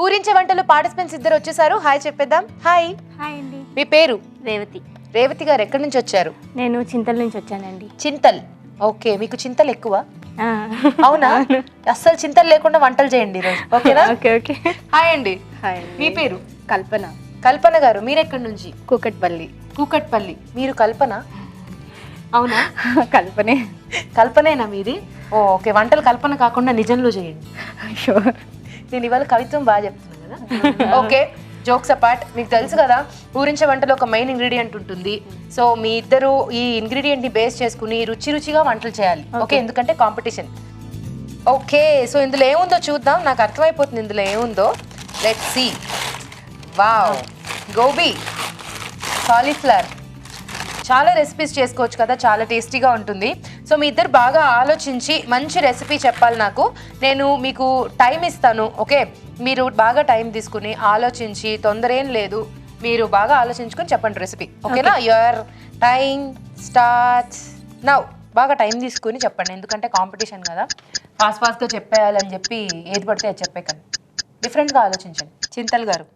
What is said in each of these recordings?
ఊరించే వంటలు పార్టిసిపెంట్స్ ఇద్దరు వచ్చేసారు. హాయ్ చెప్పేద్దాం. హాయ్. హాయ్ అండి. మీ పేరు? రేవతి. రేవతి గారు ఎక్కడి నుంచి వచ్చారు? నేను చింతల నుంచి వచ్చానండి. చింతల్. ఓకే, మీకు చింతలు ఎక్కువ? ఆ. అవునా? అస్సలు చింతలు లేకుండా వంటలు చేయండి ఈరోజు, ఓకేనా? Okay okay. హాయ్ అండి. హాయ్. మీ పేరు? కల్పన. కల్పన గారు మీరు ఎక్కడి నుంచి? కూకట్పల్లి. కూకట్పల్లి. మీరు కల్పన? అవునా? కల్పనే. కల్పనేనా మీది? ఓకే, వంటలు కల్పన కాకుండా నిజంలో చేయండి. షూర్. నేను ఇవాళ కవిత్వం బాగా చెప్తున్నాను కదా. ఓకే, జోక్స్ అపార్ట్, మీకు తెలుసు కదా ఊరించే వంటలో ఒక మెయిన్ ఇంగ్రీడియంట్ ఉంటుంది. సో మీ ఇద్దరు ఈ ఇంగ్రీడియంట్ ని బేస్ చేసుకుని రుచిగా వంటలు చేయాలి. ఓకే, ఎందుకంటే కాంపిటీషన్. ఓకే, సో ఇందులో ఏముందో చూద్దాం. నాకు అర్థమైపోతుంది ఇందులో ఏముందో. Let's see. Wow, gobi, cauliflower. చాలా రెసిపీస్ చేసుకోవచ్చు కదా, చాలా టేస్టీగా ఉంటుంది. సో మీ ఇద్దరు బాగా ఆలోచించి మంచి రెసిపీ చెప్పాలి నాకు. నేను మీకు టైం ఇస్తాను. ఓకే, మీరు బాగా టైం తీసుకుని ఆలోచించి, తొందర ఏం లేదు, మీరు బాగా ఆలోచించుకొని చెప్పండి రెసిపీ. ఓకేనా? Your time starts now. బాగా టైం తీసుకుని చెప్పండి, ఎందుకంటే కాంపిటీషన్ కదా. ఫాస్ట్గా చెప్పేయాలని చెప్పి ఏది పడితే అది చెప్పేకండి. డిఫరెంట్గా ఆలోచించండి. చింతల్ గారు.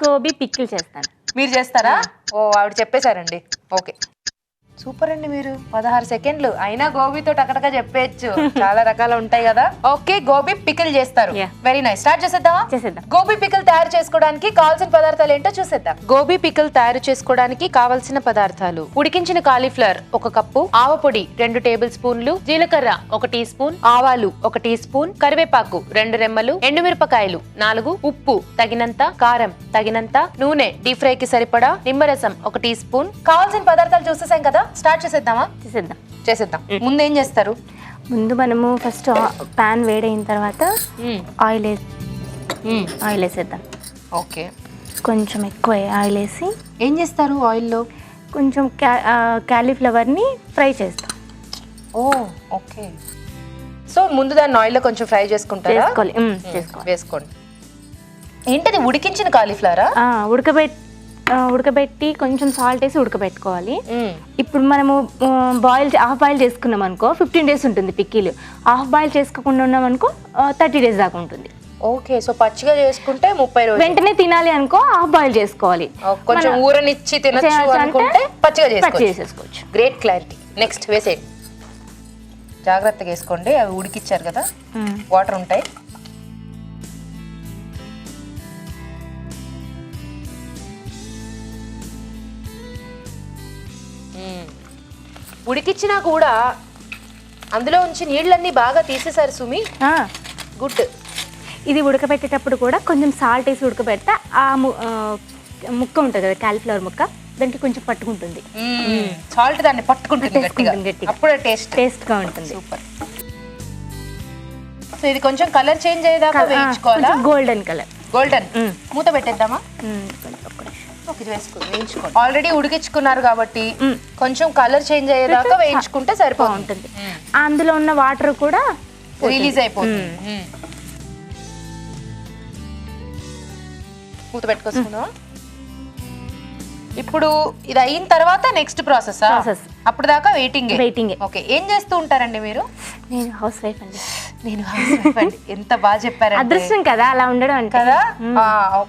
గోబీ పిక్కిల్ చేస్తాను. మీరు చేస్తారా? ఓ, ఆవిడ చెప్పేశారండి. ఓకే, సూపర్ అండి. మీరు 16 సెకండ్లు అయినా గోబీతో టకటగా చెప్పేయచ్చు. చాలా రకాలు ఉంటాయి కదా. ఓకే, గోబీ పికిల్ చేస్తారు. Very nice. స్టార్ట్ చేసేద్దామా? చేసేద్దాం. గోబీ పికిల్ తయారు చేసుకోవడానికి కావాల్సిన పదార్థాలు ఏంటో చూసేద్దాం. గోబీ పికిల్ తయారు చేసుకోవడానికి కావాల్సిన పదార్థాలు: ఉడికించిన కాలీఫ్లవర్ 1 కప్పు, ఆవపొడి 2 టేబుల్ స్పూన్లు, జీలకర్ర 1 టీ స్పూన్, ఆవాలు 1 టీ స్పూన్, కరివేపాకు 2 రెమ్మలు, ఎండుమిరపకాయలు 4, ఉప్పు తగినంత, కారం తగినంత, నూనె డీప్ ఫ్రై కి సరిపడా, నిమ్మరసం 1 టీ స్పూన్. కావాల్సిన పదార్థాలు చూసేసాం కదా, స్టార్ట్ చేసేద్దామా? చేసేద్దాం. ముందు ఏం చేస్తారు? ముందు మనము ఫస్ట్ పాన్ వేడైన తర్వాత ఆయిల్ వేసేద్దాం. ఓకే, కొంచెం ఎక్కువ ఆయిల్ వేసి ఏం చేస్తారు ఆయిల్లో? కొంచెం కాలీఫ్లవర్ని ఫ్రై చేస్తాం. ఓ ఓకే. సో ముందు దాన్ని ఆయిల్లో కొంచెం ఫ్రై చేసుకుంటారా? చేసుకోవాలి. వేసుకోండి. ఏంటది? ఉడికించిన కాలీఫ్లవరా? ఉడకబెట్టి కొంచెం సాల్ట్ వేసి ఉడకబెట్టుకోవాలి. ఇప్పుడు మనము హాఫ్ బాయిల్ చేసుకున్నాం అనుకో 15 days ఉంటుంది పిక్కిలు. హాఫ్ బాయిల్ చేసుకోకుండా ఉన్నాం అనుకో 30 days దాకా ఉంటుంది. ఓకే, సో పచ్చిగా చేసుకుంటే 30 రోజులు. వెంటనే తినాలి అనుకో హాఫ్ బాయిల్ చేసుకోవాలి. కొంచెం ఊరనిచ్చి తినచ్చు అనుకుంటే పచ్చిగా చేసేసుకోవచ్చు. Great clarity. నెక్స్ట్ వేసేయండి. జాగ్రత్తగా వేసుకోండి, అవి ఉడికిచ్చారు కదా, వాటర్ ఉంటాయి. ఉడికిచ్చినా కూడా అందులో ఉంచి నీళ్ళన్నీ బాగా తీసేసారు సుమి. గుడ్. ఇది ఉడకబెట్టేటప్పుడు కూడా కొంచెం సాల్ట్ వేసి ఉడకబెడితే ఆ ముక్క ఉంటుంది కదా, కాలీఫ్లవర్ ముక్క, దానికి కొంచెం పట్టుకుంటుంది. సాల్ట్ దాన్ని పట్టుకుంటుంది గట్టిగా, అప్పుడే టేస్ట్గా ఉంటుంది. సూపర్. సో ఇది కొంచెం కలర్ చేంజ్ అయ్యేదాకా వేయించుకోవాలా? Golden colour. గోల్డెన్. మూత పెట్టేద్దామా? వేయించుకోండి. ఆల్రెడీ ఉడికించుకున్నారు కాబట్టి కొంచెం కలర్ చేంజ్ అయ్యేదాకా వేయించుకుంటే సరిపోతుంది. అందులో ఉన్న వాటర్ కూడా రిలీజ్ అయిపోతుంది. మూత పెట్టుకొసుకుందాం. ఇప్పుడు ఇది అయిన తర్వాత నెక్స్ట్ ప్రాసెస్. అప్పుడు దాకా వెయిటింగ్. ఓకే, ఏం చేస్తూ ఉంటారండి మీరు? నేను హౌస్ వైఫ్ అండి. ఎంత బాగా చెప్పారు. అదృష్టం కదా అలా ఉండడం కదా.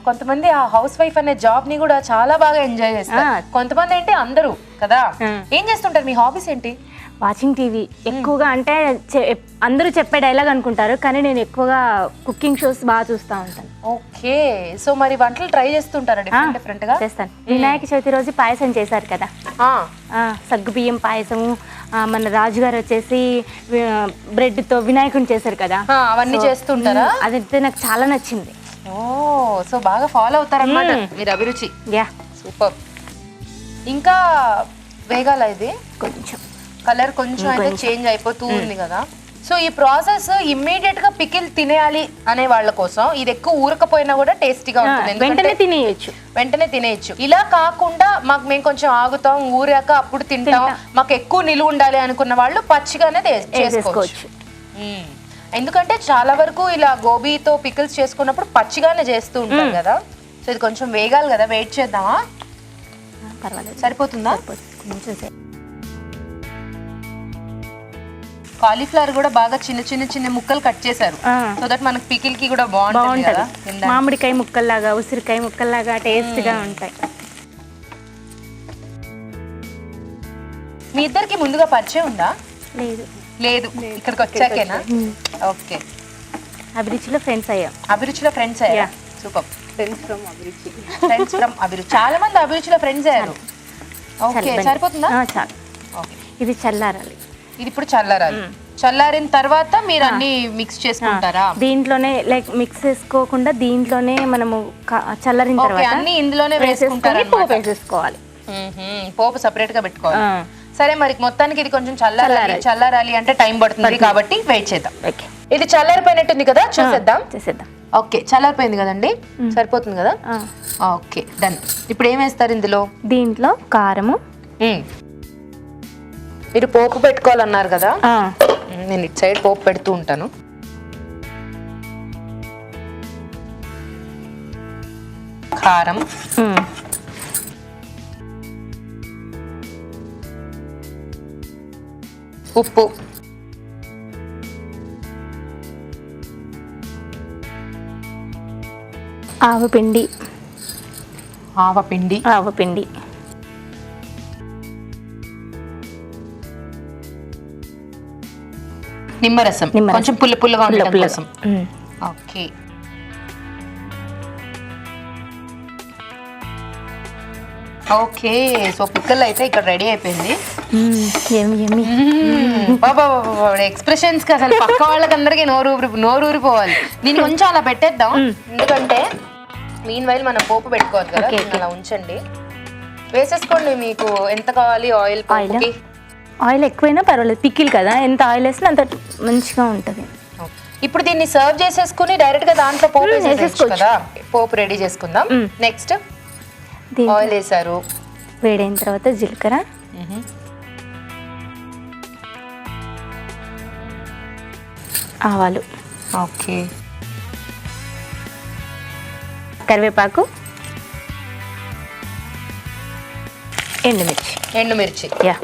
కొంతమంది ఆ హౌస్ వైఫ్ అనే జాబ్ ని కూడా చాలా బాగా ఎంజాయ్ చేస్తారు. కొంతమంది ఏంటి అందరూ కదా. ఏం చేస్తుంటారు? మీ హాబీస్ ఏంటి? వాచింగ్ టీవీ ఎక్కువగా. అంటే అందరూ చెప్పే డైలాగ్ అనుకుంటారు, కానీ నేను ఎక్కువగా కుకింగ్ షోస్ బాగా చూస్తూ ఉంటాను. ఓకే, సో మరి వంటలు ట్రై చేస్తుంటారా? డిఫరెంట్ గా చేస్తాను. వినాయక చవితి రోజు పాయసం చేశారు కదా, సగ్గుబియ్యం పాయసము. మన రాజుగారు వచ్చేసి బ్రెడ్తో వినాయకుని చేశారు కదా, అవన్నీ చేస్తుంటారా? అదైతే నాకు చాలా నచ్చింది. ఓ, సో బాగా ఫాలో అవుతారన్నమాట మీరు అభిరుచి. Yeah, super. ఇంకా వేగాల ఇది కొంచెం కలర్ కొంచెం అయితే చేంజ్ అయిపోతూ ఉంది కదా. సో ఈ ప్రాసెస్ ఇమ్మీడియట్ గా పికిల్ తినేయాలి అనే వాళ్ళ కోసం ఇది ఎక్కువ ఊరకపోయినా కూడా టేస్టీగా ఉంటుంది. వెంటనే తినేయచ్చు. ఇలా కాకుండా మేము కొంచెం ఆగుతాం, ఊరాక అప్పుడు తింటాం, మాకు ఎక్కువ నిలువ ఉండాలి అనుకున్న వాళ్ళు పచ్చిగానే చేసుకోవచ్చు. ఎందుకంటే చాలా వరకు ఇలా గోబీతో పికిల్స్ చేసుకున్నప్పుడు పచ్చిగానే చేస్తూ ఉంటారు కదా. సో ఇది కొంచెం వేగాలి కదా, వెయిట్ చేద్దామా? పర్వాలేదు, సరిపోతుందా? కాలీఫ్లవర్ కూడా బాగా చిన్న చిన్న చిన్న ముక్కలు కట్ చేశారు సో దట్ మనకి పికిల్ కి కూడా బాగుంటుంది కదా. మామిడికాయ ముక్కల్లాగా ఉసిరికాయ ముక్కల్లాగా టేస్ట్గా ఉంటాయి. మీ ఇద్దరికి ముందుగా పరిచయం ఉందా? లేదు లేదు, ఇక్కడికి వచ్చాకేనా? ఓకే, అభిరుచిలో ఫ్రెండ్స్ అయ్యాం. అభిరుచిలో ఫ్రెండ్స్ అయ్యా, సూపర్. ఫ్రెండ్స్ ఫ్రమ్ అభిరుచి, చాలా మంది అభిరుచిలో ఫ్రెండ్స్ అయ్యారు. ఓకే, సరిపోతుందా? చాలు. ఇది చల్లారాలి. ఇది ఇప్పుడు చల్లారాలి. చల్లారిన తర్వాత మీరు అన్ని మిక్స్ చేసుకుంటారా? దీంట్లోనే లైక్ మిక్స్ చేసుకోకుండా దీంట్లోనే మనము చల్లారిన తర్వాత అన్ని ఇందులోనే వేసుకుంటారు. పోపు వేసేసుకోవాలి. పోపు సెపరేట్ గా పెట్టుకోవాలి. సరే, మరి మొత్తానికి ఇది కొంచెం చల్లారాలి అంటే టైం పడుతుంది కాబట్టి వెయిట్ చేద్దాం. ఇది చల్లారిపోయినట్టుంది కదా, చూసేద్దాం. ఓకే, చల్లారిపోయింది కదండి, సరిపోతుంది కదా. Okay, done. ఇప్పుడు ఏం వేస్తారు ఇందులో? దీంట్లో కారము. మీరు పోపు పెట్టుకోవాలన్నారు కదా, నేను ఇటు సైడ్ పోపు పెడుతూ ఉంటాను. కారం, ఉప్పు, ఆవపిండి, నిమ్మరసం, కొంచెం పుల్లగా ఉండడం కోసం. Okay, okay. సో పిక్కల్ అయితే ఇక్కడ రెడీ అయిపోయింది. ఎక్స్ప్రెషన్స్ కి అసలు పక్క వాళ్ళకి అందరికి నోరూరిపోవాలి. దీన్ని కొంచెం అలా పెట్టేద్దాం, ఎందుకంటే మీన్ వైల్ మనం పోపు పెట్టుకోవాలి కదా. అలా ఉంచండి, వేసేసుకోండి. మీకు ఎంత కావాలి ఆయిల్? ఆయిల్ ఎక్కువైనా పర్వాలేదు, పికిల్ కదా, ఎంత ఆయిల్ వేసినా అంత మంచిగా ఉంటుంది. ఇప్పుడు దీన్ని సర్వ్ చేసేసుకుని డైరెక్ట్ గా దాంట్లో పోపు వేసేసుకోవచ్చు కదా. పోపు రెడీ చేసుకుందాం. నెక్స్ట్ ఆయిల్ వేసారు, వేడైన తర్వాత జీలకర్ర, ఆవాలు, ఓకే, కరివేపాకు, ఎండుమిర్చి. యా.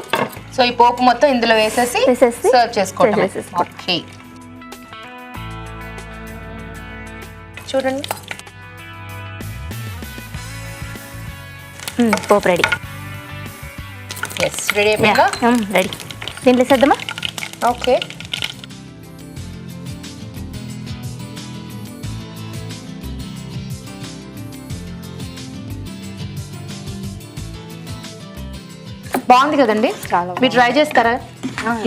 సో ఈ పోపు మొత్తం ఇందులో వేసేసి సర్వ్ చేసుకోవడం. ఓకే, చూడండి, పోపు రెడీ. ఎస్, రెడీ అయిపోయిందా? రెడీ. దీంట్లో వేసేద్దామా? ఓకే, బాగుంది కదండి. మీరు ట్రై చేస్తారా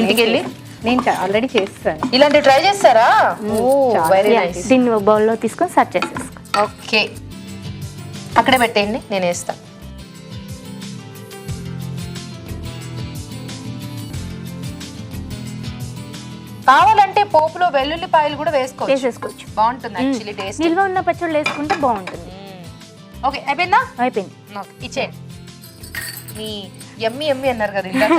ఇంటికి వెళ్ళి? నేను ఆల్రెడీ చేస్తాను. ఇలాంటివి ట్రై చేస్తారా? Very nice. దీన్ని బౌల్లో తీసుకొని సర్వ్ చేసేసుకో. ఓకే, అక్కడే పెట్టేయండి, నేను వేస్తాను. కావాలంటే పోపులో వెల్లుల్లిపాయలు కూడా వేసేసుకోవచ్చు, బాగుంటుంది యాక్చువల్లీ టేస్ట్. నిల్వ ఉన్న పచ్చళ్ళు వేసుకుంటే బాగుంటుంది. ఓకే, అయిపోయిందా? అయిపోయింది. ఇచ్చేయండి. మీ యమ్మీ అన్నారు కదా ఇందాక.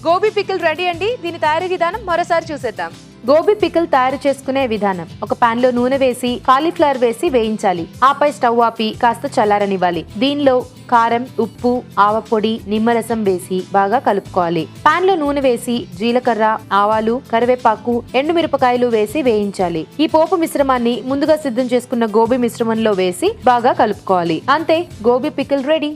గోబీ పికిల్ రెడీ అండి. దీని తయారీ విధానం మరోసారి చూసేద్దాం. గోబీ పికిల్ తయారు చేసుకునే విధానం: ఒక పాన్ లో నూనె వేసి కాలీఫ్లవర్ వేసి వేయించాలి. ఆపై స్టవ్ ఆపి కాస్త చల్లారనివ్వాలి. దీనిలో కారం, ఉప్పు, ఆవపొడి, నిమ్మరసం వేసి బాగా కలుపుకోవాలి. పాన్ లో నూనె వేసి జీలకర్ర, ఆవాలు, కరివేపాకు, ఎండుమిరపకాయలు వేసి వేయించాలి. ఈ పోపు మిశ్రమాన్ని ముందుగా సిద్ధం చేసుకున్న గోబీ మిశ్రమంలో వేసి బాగా కలుపుకోవాలి. అంతే, గోబీ పికిల్ రెడీ.